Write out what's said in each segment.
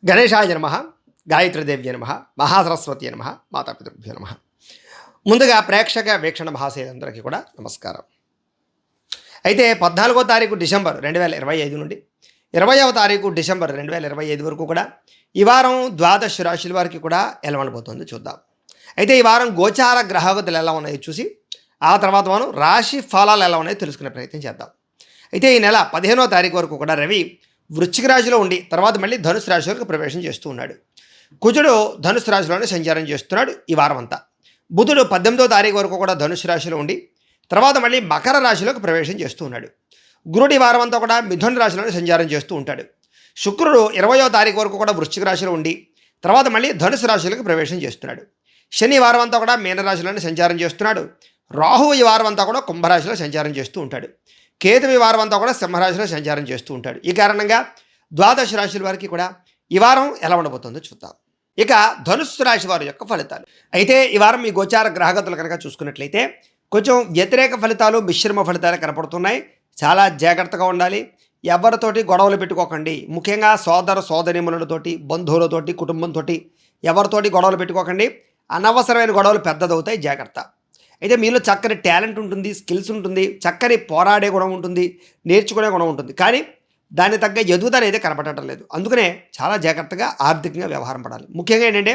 గణేశాయ నమః, గాయత్రీదేవ్య నమః, మహాసరస్వతి నమః, మాతాపితృభ్యో నమః. ముందుగా ప్రేక్షక వీక్షణ మహాశయులందరికీ కూడా నమస్కారం. అయితే 14వ తారీఖు డిసెంబర్ 2025 నుండి 20వ తారీఖు డిసెంబర్ 2025 వరకు కూడా ఈ వారం ద్వాదశ రాశుల వారికి కూడా ఎలా ఉండబోతుందో చూద్దాం. అయితే ఈ వారం గోచార గ్రహగతులు ఎలా ఉన్నాయో చూసి ఆ తర్వాత మనం రాశి ఫలాలు ఎలా ఉన్నాయో తెలుసుకునే ప్రయత్నం చేద్దాం. అయితే ఈ నెల 15వ తారీఖు వరకు కూడా రవి వృశ్చిక రాశిలో ఉండి తర్వాత మళ్ళీ ధనుసు రాశిలోకి ప్రవేశం చేస్తూ ఉన్నాడు. కుజుడు ధనుసు రాశిలోనే సంచారం చేస్తున్నాడు ఈ వారం అంతా. బుధుడు 18వ తారీఖు వరకు కూడా ధనుసు రాశిలో ఉండి తర్వాత మళ్ళీ మకర రాశిలోకి ప్రవేశం చేస్తూ ఉన్నాడు. గురుడు ఈ వారం అంతా కూడా మిథున రాశిలోనే సంచారం చేస్తూ ఉంటాడు. శుక్రుడు 20వ తారీఖు వరకు కూడా వృశ్చిక రాశిలో ఉండి తర్వాత మళ్ళీ ధనుసు రాశిలోకి ప్రవేశం చేస్తున్నాడు. శని వారం అంతా కూడా మీనరాశిలోనే సంచారం చేస్తున్నాడు. రాహువు ఈ వారం అంతా కూడా కుంభరాశిలో సంచారం చేస్తూ ఉంటాడు. కేతు ఈ వారం అంతా కూడా సింహరాశిలో సంచారం చేస్తూ ఉంటాడు. ఈ కారణంగా ద్వాదశ రాశుల వారికి కూడా ఈ వారం ఎలా ఉండబోతుందో చూద్దాం. ఇక ధనుస్సు రాశి వారి యొక్క ఫలితాలు. అయితే ఈ వారం మీ గోచార గ్రహగతులు కనుక చూసుకున్నట్లయితే కొంచెం వ్యతిరేక ఫలితాలు, మిశ్రమ ఫలితాలు కనపడుతున్నాయి. చాలా జాగ్రత్తగా ఉండాలి. ఎవరితోటి గొడవలు పెట్టుకోకండి. ముఖ్యంగా సోదర సోదరీమణులతోటి, బంధువులతోటి, కుటుంబంతో ఎవరితోటి గొడవలు పెట్టుకోకండి. అనవసరమైన గొడవలు పెద్దదవుతాయి, జాగ్రత్త. అయితే మీలో చక్కని టాలెంట్ ఉంటుంది, స్కిల్స్ ఉంటుంది, చక్కని పోరాడే గుణం ఉంటుంది, నేర్చుకునే గుణం ఉంటుంది. కానీ దానికి తగ్గ ఎదుగుదల అయితే కనపడటం లేదు. అందుకనే చాలా జాగ్రత్తగా ఆర్థికంగా వ్యవహారం పడాలి. ముఖ్యంగా ఏంటంటే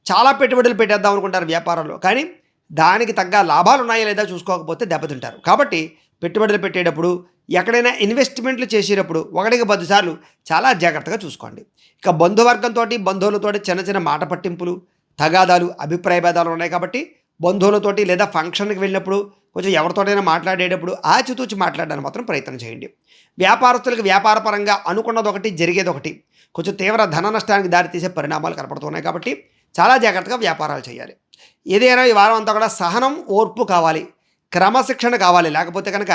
చాలా పెట్టుబడులు పెట్టేద్దాం అనుకుంటారు వ్యాపారంలో, కానీ దానికి తగ్గ లాభాలు ఉన్నాయా లేదా చూసుకోకపోతే దెబ్బతింటారు. కాబట్టి పెట్టుబడులు పెట్టేటప్పుడు, ఎక్కడైనా ఇన్వెస్ట్మెంట్లు చేసేటప్పుడు 1కి 10 సార్లు చాలా జాగ్రత్తగా చూసుకోండి. ఇక బంధువర్గంతో, బంధువులతో చిన్న చిన్న మాట పట్టింపులు, తగాదాలు, అభిప్రాయ భేదాలు ఉన్నాయి. కాబట్టి బంధువులతోటి లేదా ఫంక్షన్కి వెళ్ళినప్పుడు కొంచెం ఎవరితోటైనా మాట్లాడేటప్పుడు ఆచితూచి మాట్లాడడానికి మాత్రం ప్రయత్నం చేయండి. వ్యాపారస్తులకు వ్యాపారపరంగా అనుకున్నది ఒకటి, జరిగేది ఒకటి. కొంచెం తీవ్ర ధన నష్టానికి దారితీసే పరిణామాలు కనపడుతున్నాయి. కాబట్టి చాలా జాగ్రత్తగా వ్యాపారాలు చేయాలి. ఏదైనా ఈ వారం అంతా కూడా సహనం, ఓర్పు కావాలి, క్రమశిక్షణ కావాలి. లేకపోతే కనుక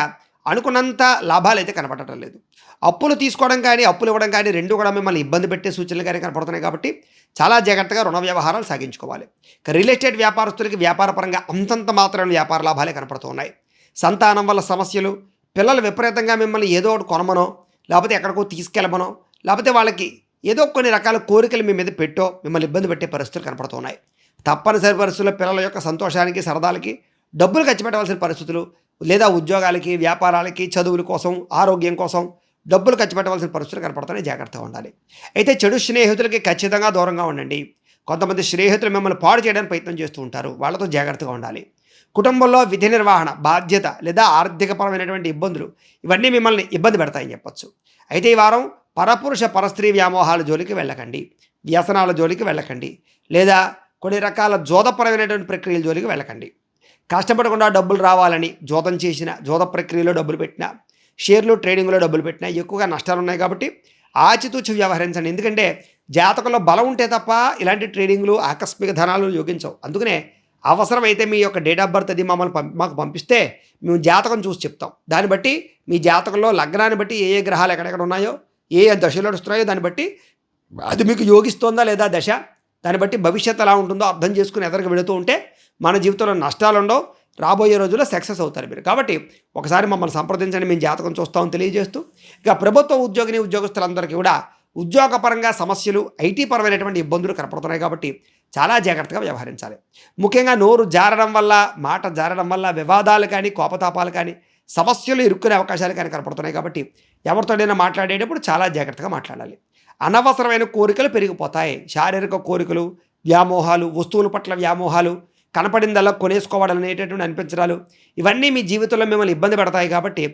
అనుకున్నంత లాభాలు అయితే కనపడటం లేదు. అప్పులు తీసుకోవడం కానీ, అప్పులు ఇవ్వడం కానీ రెండు కూడా మిమ్మల్ని ఇబ్బంది పెట్టే సూచనలు కానీ కనపడుతున్నాయి. కాబట్టి చాలా జాగ్రత్తగా రుణ వ్యవహారాలు సాగించుకోవాలి. రియల్ ఎస్టేట్ వ్యాపారస్తులకి వ్యాపారపరంగా అంతంత మాత్రమే వ్యాపార లాభాలే కనపడుతూ ఉన్నాయి. సంతానం వల్ల సమస్యలు, పిల్లలు విపరీతంగా మిమ్మల్ని ఏదో ఒకటి కొనమనో, లేకపోతే ఎక్కడికో తీసుకెళ్ళమనో, లేకపోతే వాళ్ళకి ఏదో కొన్ని రకాల కోరికలు మీ మీద పెట్టో మిమ్మల్ని ఇబ్బంది పెట్టే పరిస్థితులు కనపడుతున్నాయి. తప్పనిసరి పరిస్థితుల్లో పిల్లల యొక్క సంతోషానికి, సరదాలకి డబ్బులు ఖర్చు పెట్టవలసిన పరిస్థితులు, లేదా ఉద్యోగాలకి, వ్యాపారాలకి, చదువుల కోసం, ఆరోగ్యం కోసం డబ్బులు ఖర్చు పెట్టవలసిన పరిస్థితులు కనపడుతున్నాయి. జాగ్రత్తగా ఉండాలి. అయితే చెడు స్నేహితులకి ఖచ్చితంగా దూరంగా ఉండండి. కొంతమంది స్నేహితులు మిమ్మల్ని పాడు చేయడానికి ప్రయత్నం చేస్తూ ఉంటారు. వాళ్ళతో జాగ్రత్తగా ఉండాలి. కుటుంబంలో విధి నిర్వహణ, బాధ్యత లేదా ఆర్థికపరమైనటువంటి ఇబ్బందులు ఇవన్నీ మిమ్మల్ని ఇబ్బంది పెడతాయని చెప్పచ్చు. అయితే ఈ వారం పరపురుష పరస్త్రీ వ్యామోహాల జోలికి వెళ్ళకండి, వ్యసనాల జోలికి వెళ్ళకండి, లేదా కొన్ని రకాల జోదపరమైనటువంటి ప్రక్రియల జోలికి వెళ్ళకండి. కష్టపడకుండా డబ్బులు రావాలని జోదం చేసిన, జోద ప్రక్రియలో డబ్బులు పెట్టినా, షేర్లు ట్రేడింగ్లో డబ్బులు పెట్టినా ఎక్కువగా నష్టాలు ఉన్నాయి. కాబట్టి ఆచితూచి వ్యవహరించండి. ఎందుకంటే జాతకంలో బలం ఉంటే తప్ప ఇలాంటి ట్రేడింగ్లు, ఆకస్మిక ధనాలు యోగించవు. అందుకనే అవసరమైతే మీ యొక్క డేట్ ఆఫ్ బర్త్ అది మాకు పంపిస్తే మేము జాతకం చూసి చెప్తాం. దాన్ని బట్టి మీ జాతకంలో లగ్నాన్ని బట్టి ఏ ఏ గ్రహాలు ఎక్కడెక్కడ ఉన్నాయో, ఏ ఏ దశలో నడుస్తున్నాయో దాన్ని బట్టి అది మీకు యోగిస్తోందా లేదా దశ, దాన్ని బట్టి భవిష్యత్తు ఎలా ఉంటుందో అర్థం చేసుకుని ఎదరికి వెళుతూ ఉంటే మన జీవితంలో నష్టాలు ఉండవు, రాబోయే రోజుల్లో సక్సెస్ అవుతారు మీరు. కాబట్టి ఒకసారి మమ్మల్ని సంప్రదించండి, మేము జాతకం చూస్తామని తెలియజేస్తూ, ఇక ప్రభుత్వ ఉద్యోగస్తులందరికీ కూడా ఉద్యోగపరంగా సమస్యలు, ఐటీ పరమైనటువంటి ఇబ్బందులు కనపడుతున్నాయి. కాబట్టి చాలా జాగ్రత్తగా వ్యవహరించాలి. ముఖ్యంగా నోరు జారడం వల్ల, మాట జారడం వల్ల వివాదాలు కానీ, కోపతాపాలు కానీ, సమస్యలు ఇరుక్కునే అవకాశాలు కానీ కనపడుతున్నాయి. కాబట్టి ఎవరితోనైనా మాట్లాడేటప్పుడు చాలా జాగ్రత్తగా మాట్లాడాలి. అనవసరమైన కోరికలు పెరిగిపోతాయి. శారీరక కోరికలు, వ్యామోహాలు, వస్తువుల పట్ల వ్యామోహాలు, కనపడిందల్లా కొనేసుకోవాలనేటటువంటి అనిపించడాలు ఇవన్నీ మీ జీవితంలో మిమ్మల్ని ఇబ్బంది పెడతాయి. కాబట్టి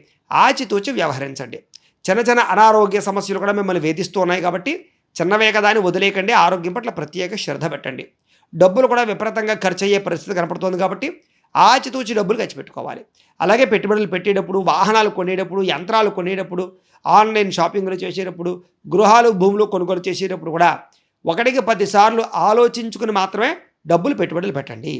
ఆచితూచి వ్యవహరించండి. చిన్న చిన్న అనారోగ్య సమస్యలు కూడా మిమ్మల్ని వేధిస్తూ ఉన్నాయి. కాబట్టి చిన్నవే కదా అని వదిలేయకండి. ఆరోగ్యం పట్ల ప్రత్యేక శ్రద్ధ పెట్టండి. డబ్బులు కూడా విపరీతంగా ఖర్చు అయ్యే పరిస్థితి కనపడుతుంది. కాబట్టి ఆచితూచి డబ్బులు ఖర్చు పెట్టుకోవాలి. అలాగే పెట్టుబడులు పెట్టేటప్పుడు, వాహనాలు కొనేటప్పుడు, యంత్రాలు కొనేటప్పుడు, ఆన్లైన్ షాపింగ్లు చేసేటప్పుడు, గృహాలు, భూములు కొనుగోలు చేసేటప్పుడు కూడా 1కి 10 సార్లు ఆలోచించుకుని మాత్రమే డబ్బులు పెట్టుబడులు పెట్టండి.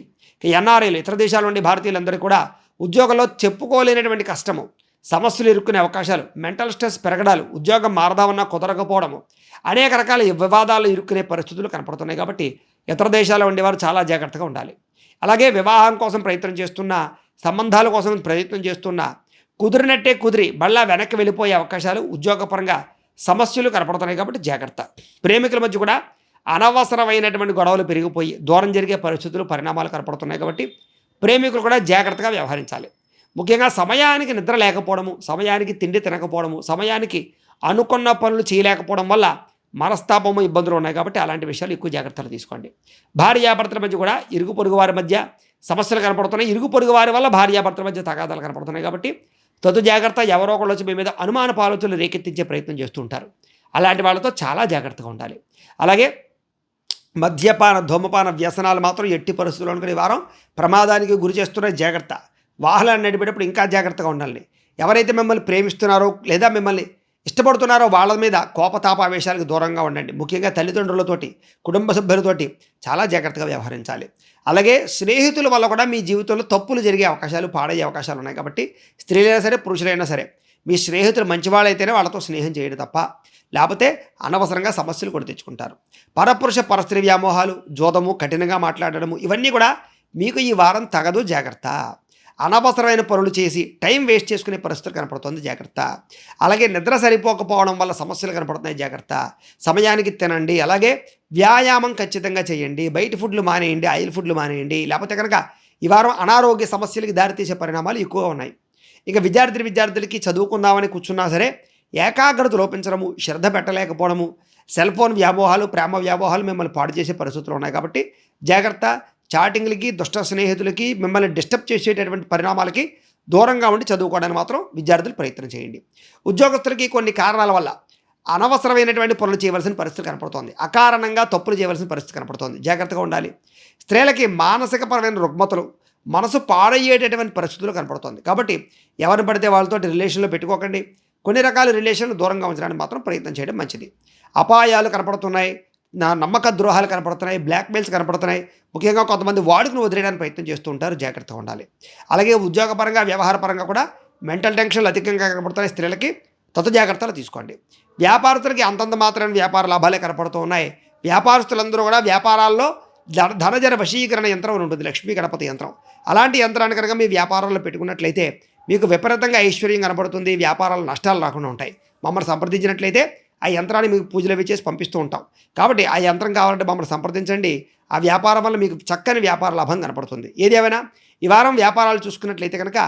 ఎన్ఆర్ఐలు, ఇతర దేశాల నుండి భారతీయులందరూ కూడా ఉద్యోగంలో చెప్పుకోలేనటువంటి కష్టము, సమస్యలు ఇరుక్కునే అవకాశాలు, మెంటల్ స్ట్రెస్ పెరగడాలు, ఉద్యోగం మారదామన్నా కుదరకపోవడము, అనేక రకాల వివాదాలు ఇరుక్కునే పరిస్థితులు కనపడుతున్నాయి. కాబట్టి ఇతర దేశాల్లో ఉండేవారు చాలా జాగ్రత్తగా ఉండాలి. అలాగే వివాహం కోసం ప్రయత్నం చేస్తున్న, సంబంధాల కోసం ప్రయత్నం చేస్తున్న, కుదిరినట్టే కుదిరి మళ్ళా వెనక్కి వెళ్ళిపోయే అవకాశాలు, ఉద్యోగపరంగా సమస్యలు కనపడుతున్నాయి కాబట్టి జాగ్రత్త. ప్రేమికుల మధ్య కూడా అనవసరమైనటువంటి గొడవలు పెరిగిపోయి దూరం జరిగే పరిస్థితులు పరిణామాలు కనపడుతున్నాయి కాబట్టి ప్రేమికులు కూడా జాగ్రత్తగా వ్యవహరించాలి. ముఖ్యంగా సమయానికి నిద్ర లేకపోవడము, సమయానికి తిండి తినకపోవడము, సమయానికి అనుకున్న పనులు చేయలేకపోవడం వల్ల మనస్తాపము ఇబ్బందులు ఉన్నాయి కాబట్టి అలాంటి విషయాలు ఎక్కువ జాగ్రత్తలు తీసుకోండి. భార్యాభర్తల మధ్య కూడా ఇరుగు పొరుగు వారి మధ్య సమస్యలు కనపడుతున్నాయి. ఇరుగు పొరుగు వారి వల్ల భార్యాభర్తల మధ్య తగాదాలు కనపడుతున్నాయి కాబట్టి తదు జాగ్రత్త. ఎవరో ఒకళ్ళు వచ్చి మీ మీద అనుమానపు ఆలోచనలు రేకెత్తించే ప్రయత్నం చేస్తూ ఉంటారు. అలాంటి వాళ్ళతో చాలా జాగ్రత్తగా ఉండాలి. అలాగే మద్యపాన ధూమపాన వ్యసనాలు మాత్రం ఎట్టి పరిస్థితుల్లో కూడా ఈ వారం ప్రమాదానికి గురి చేస్తున్న జాగ్రత్త. వాహనాన్ని నడిపేటప్పుడు ఇంకా జాగ్రత్తగా ఉండాలి. ఎవరైతే మిమ్మల్ని ప్రేమిస్తున్నారో లేదా మిమ్మల్ని ఇష్టపడుతున్నారో వాళ్ళ మీద కోపతాపావేశాలకు దూరంగా ఉండండి. ముఖ్యంగా తల్లిదండ్రులతోటి, కుటుంబ సభ్యులతోటి చాలా జాగ్రత్తగా వ్యవహరించాలి. అలాగే స్నేహితుల వల్ల కూడా మీ జీవితంలో తప్పులు జరిగే అవకాశాలు, పాడయ్యే అవకాశాలు ఉన్నాయి కాబట్టి స్త్రీలైనా సరే పురుషులైనా సరే మీ స్నేహితులు మంచివాళ్ళైతేనే వాళ్ళతో స్నేహం చేయడం తప్ప లేకపోతే అనవసరంగా సమస్యలు కూడా తెచ్చుకుంటారు. పరపురుష పరస్త్రీ వ్యామోహాలు, జోదము, కఠినంగా మాట్లాడడము ఇవన్నీ కూడా మీకు ఈ వారం తగదు. జాగ్రత్త. అనవసరమైన పనులు చేసి టైం వేస్ట్ చేసుకునే పరిస్థితులు కనపడుతుంది. జాగ్రత్త. అలాగే నిద్ర సరిపోకపోవడం వల్ల సమస్యలు కనపడుతున్నాయి. జాగ్రత్త. సమయానికి తినండి. అలాగే వ్యాయామం ఖచ్చితంగా చేయండి. బయట ఫుడ్లు మానేయండి, ఆయిల్ ఫుడ్లు మానేయండి. లేకపోతే కనుక ఈ వారం అనారోగ్య సమస్యలకి దారితీసే పరిణామాలు ఎక్కువగా ఉన్నాయి. ఇక విద్యార్థులకి చదువుకుందామని కూర్చున్నా సరే ఏకాగ్రత లోపించడము, శ్రద్ధ పెట్టలేకపోవడము, సెల్ ఫోన్ వ్యామోహాలు, ప్రేమ వ్యామోహాలు మిమ్మల్ని పాడు చేసే పరిస్థితులు ఉన్నాయి కాబట్టి జాగ్రత్త. చాటింగ్లకి, దుష్ట స్నేహితులకి, మిమ్మల్ని డిస్టర్బ్ చేసేటటువంటి పరిణామాలకి దూరంగా ఉండి చదువుకోవడానికి మాత్రం విద్యార్థులు ప్రయత్నం చేయండి. ఉద్యోగస్తులకి కొన్ని కారణాల వల్ల అనవసరమైనటువంటి పనులు చేయవలసిన పరిస్థితి కనపడుతోంది. అకారణంగా తప్పులు చేయవలసిన పరిస్థితి కనపడుతోంది. జాగ్రత్తగా ఉండాలి. స్త్రీలకి మానసికపరమైన రుగ్మతలు, మనసు పాడయ్యేటటువంటి పరిస్థితులు కనపడుతోంది కాబట్టి ఎవరిని పడితే వాళ్ళతో రిలేషన్లో పెట్టుకోకండి. కొన్ని రకాల రిలేషన్లు దూరంగా ఉంచడానికి మాత్రం ప్రయత్నం చేయడం మంచిది. అపాయాలు కనపడుతున్నాయి, నమ్మక ద్రోహాలు కనపడుతున్నాయి, బ్లాక్మెయిల్స్ కనపడుతున్నాయి. ముఖ్యంగా కొంతమంది వాడుకుని వదిలేయడానికి ప్రయత్నం చేస్తూ ఉంటారు. జాగ్రత్తగా ఉండాలి. అలాగే ఉద్యోగపరంగా, వ్యవహారపరంగా కూడా మెంటల్ టెన్షన్లు అధికంగా కనపడుతున్నాయి. స్త్రీలకి జాగ్రత్తలు తీసుకోండి. వ్యాపారస్తులకి అంతంత మాత్రమే వ్యాపార లాభాలే కనపడుతూ ఉన్నాయి. వ్యాపారస్తులందరూ కూడా వ్యాపారాల్లో ధనజన వశీకరణ యంత్రం అని ఉంటుంది, లక్ష్మీ గణపతి యంత్రం. అలాంటి యంత్రాన్ని కనుక మీ వ్యాపారాల్లో పెట్టుకున్నట్లయితే మీకు విపరీతంగా ఐశ్వర్యం కనపడుతుంది. వ్యాపారాలు నష్టాలు రాకుండా ఉంటాయి. మమ్మల్ని సంప్రదించినట్లయితే ఆ యంత్రాన్ని మీకు పూజలు అవి చేసి పంపిస్తూ ఉంటాం. కాబట్టి ఆ యంత్రం కావాలంటే మమ్మల్ని సంప్రదించండి. ఆ వ్యాపారం వల్ల మీకు చక్కని వ్యాపార లాభం కనపడుతుంది. ఏది ఏమైనా ఈ వారం వ్యాపారాలు చూసుకున్నట్లయితే కనుక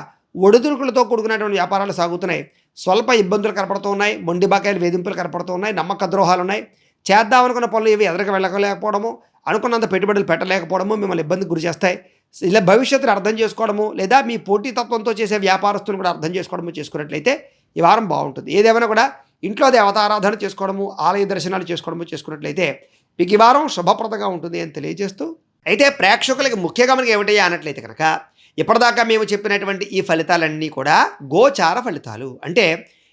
ఒడిదుడుకులతో కూడుకున్నటువంటి వ్యాపారాలు సాగుతున్నాయి. స్వల్ప ఇబ్బందులు కనపడుతూ ఉన్నాయి. మొండి బకాయిలు, వేధింపులు కనపడుతూ ఉన్నాయి. నమ్మక ద్రోహాలు ఉన్నాయి. చేద్దామనుకున్న పనులు ఇవి ఎదురుకు వెళ్ళలేకపోవడము, అనుకున్నంత పెట్టుబడులు పెట్టలేకపోవడము మిమ్మల్ని ఇబ్బందికి గురి చేస్తాయి. ఇలా భవిష్యత్తును అర్థం చేసుకోవడము లేదా మీ పోటీతత్వంతో చేసే వ్యాపారస్తులను కూడా అర్థం చేసుకోవడము చేసుకున్నట్లయితే ఈ వారం బాగుంటుంది. ఏదేమైనా కూడా ఇంట్లో దేవతారాధన చేసుకోవడము, ఆలయ దర్శనాలు చేసుకోవడము చేసుకున్నట్లయితే మీకు ఈ వారం శుభప్రదంగా ఉంటుంది అని తెలియజేస్తూ, అయితే ప్రేక్షకులకి ముఖ్యంగా మనకి ఏమిటయ్యా అన్నట్లయితే కనుక ఇప్పటిదాకా మేము చెప్పినటువంటి ఈ ఫలితాలన్నీ కూడా గోచార ఫలితాలు. అంటే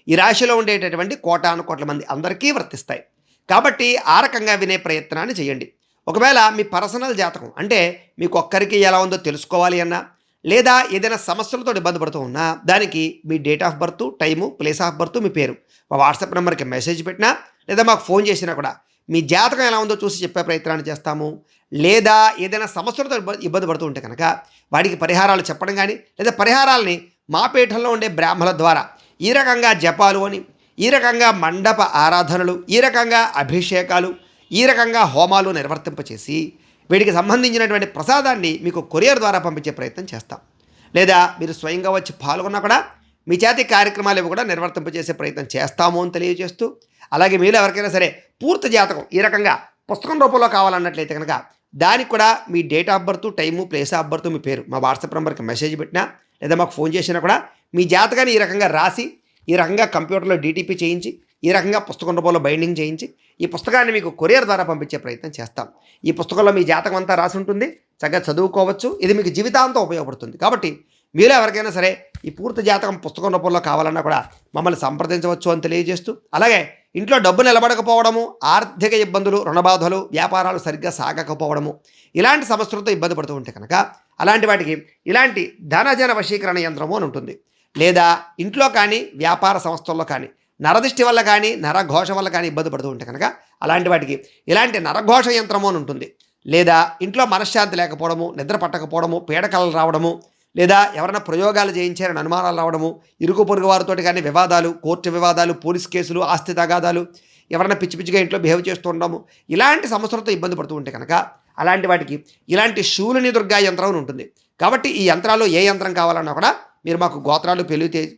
ఈ రాశిలో ఉండేటటువంటి కోటాను కోట్ల మంది అందరికీ వర్తిస్తాయి. కాబట్టి ఆ రకంగా వినే ప్రయత్నాన్ని చేయండి. ఒకవేళ మీ పర్సనల్ జాతకం అంటే మీకు ఒక్కరికి ఎలా ఉందో తెలుసుకోవాలి అన్నా లేదా ఏదైనా సమస్యలతో ఇబ్బంది పడుతూ ఉన్నా దానికి మీ date of birth, time, place of birth, మీ పేరు మా వాట్సాప్ నెంబర్కి మెసేజ్ పెట్టినా లేదా మాకు ఫోన్ చేసినా కూడా మీ జాతకం ఎలా ఉందో చూసి చెప్పే ప్రయత్నాన్ని చేస్తాము. లేదా ఏదైనా సమస్యలతో ఇబ్బంది పడుతూ ఉంటే కనుక వాడికి పరిహారాలు చెప్పడం కానీ లేదా పరిహారాలని మా పీఠంలో ఉండే బ్రాహ్మణుల ద్వారా ఈ రకంగా జపాలు అని, ఈ రకంగా మండప ఆరాధనలు, ఈ రకంగా అభిషేకాలు, ఈ రకంగా హోమాలు నిర్వర్తింపచేసి వీటికి సంబంధించినటువంటి ప్రసాదాన్ని మీకు కొరియర్ ద్వారా పంపించే ప్రయత్నం చేస్తాం. లేదా మీరు స్వయంగా వచ్చి పాల్గొన్నా కూడా మీ చేతి కార్యక్రమాలు ఇవి కూడా నిర్వర్తింపచేసే ప్రయత్నం చేస్తాము అని తెలియజేస్తూ, అలాగే మీరు ఎవరికైనా సరే పూర్తి జాతకం ఈ రకంగా పుస్తకం రూపంలో కావాలన్నట్లయితే కనుక దానికి కూడా మీ date of birth, time, place of birth, మీ పేరు మా వాట్సాప్ నెంబర్కి మెసేజ్ పెట్టినా లేదా మాకు ఫోన్ చేసినా కూడా మీ జాతకాన్ని ఈ రకంగా రాసి ఈ రకంగా కంప్యూటర్లో డీటీపీ చేయించి ఈ రకంగా పుస్తకం రూపంలో బైండింగ్ చేయించి ఈ పుస్తకాన్ని మీకు కొరియర్ ద్వారా పంపించే ప్రయత్నం చేస్తాం. ఈ పుస్తకంలో మీ జాతకం అంతా రాసి ఉంటుంది. చక్కగా చదువుకోవచ్చు. ఇది మీకు జీవితాంతం ఉపయోగపడుతుంది. కాబట్టి మీరు ఎవరికైనా సరే ఈ పూర్తి జాతకం పుస్తకం రూపంలో కావాలన్నా కూడా మమ్మల్ని సంప్రదించవచ్చు అని తెలియజేస్తూ, అలాగే ఇంట్లో డబ్బు నిలబడకపోవడము, ఆర్థిక ఇబ్బందులు, రుణబాధలు, వ్యాపారాలు సరిగ్గా సాగకపోవడము ఇలాంటి సమస్యలతో ఇబ్బంది పడుతూ ఉంటే కనుక అలాంటి వాటికి ఇలాంటి ధనజన వశీకరణ యంత్రము అని ఉంటుంది. లేదా ఇంట్లో కానీ వ్యాపార సంస్థల్లో కానీ నరదిష్టి వల్ల కానీ నరఘోష వల్ల కానీ ఇబ్బంది పడుతూ ఉంటే కనుక అలాంటి వాటికి ఇలాంటి నరఘోష యంత్రము అని ఉంటుంది. లేదా ఇంట్లో మనశ్శాంతి లేకపోవడము, నిద్ర పట్టకపోవడము, పీడకలలు రావడము, లేదా ఎవరైనా ప్రయోగాలు చేయించారని అనుమానాలు రావడము, ఇరుగు పొరుగు వారితోటి కానీ వివాదాలు, కోర్టు వివాదాలు, పోలీస్ కేసులు, ఆస్తి తగాదాలు, ఎవరైనా పిచ్చి పిచ్చిగా ఇంట్లో బిహేవ్ చేస్తూ ఉండము, ఇలాంటి సమస్యలతో ఇబ్బంది పడుతూ ఉంటే కనుక అలాంటి వాటికి ఇలాంటి శూలిని దుర్గా యంత్రం అని ఉంటుంది. కాబట్టి ఈ యంత్రాల్లో ఏ యంత్రం కావాలన్నా కూడా మీరు మాకు గోత్రాలు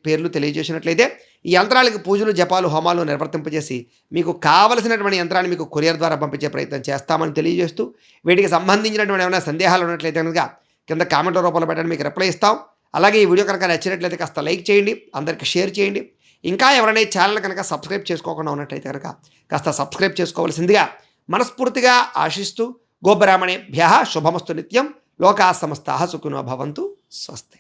పేర్లు తెలియజేసినట్లయితే ఈ యంత్రాలకి పూజలు, జపాలు, హోమాలు నిర్వర్తింపజేసి మీకు కావలసినటువంటి యంత్రాన్ని మీకు కొరియర్ ద్వారా పంపించే ప్రయత్నం చేస్తామని తెలియజేస్తూ, వీటికి సంబంధించినటువంటి ఏమైనా సందేహాలు ఉన్నట్లయితే కనుక కింద కామెంట్ రూపంలో పెట్టండి, మీకు రిప్లై ఇస్తాం. అలాగే ఈ వీడియో కనుక నచ్చినట్లయితే కాస్త లైక్ చేయండి, అందరికీ షేర్ చేయండి. ఇంకా ఎవరైనా ఛానల్ కనుక సబ్స్క్రైబ్ చేసుకోకుండా ఉన్నట్లయితే కనుక కాస్త సబ్స్క్రైబ్ చేసుకోవాల్సిందిగా మనస్ఫూర్తిగా ఆశిస్తూ, గోబ్రాహ్మణేభ్యః శుభమస్తు నిత్యం, లోకాः సమస్తాः సుఖినో భవంతు. స్వస్తి.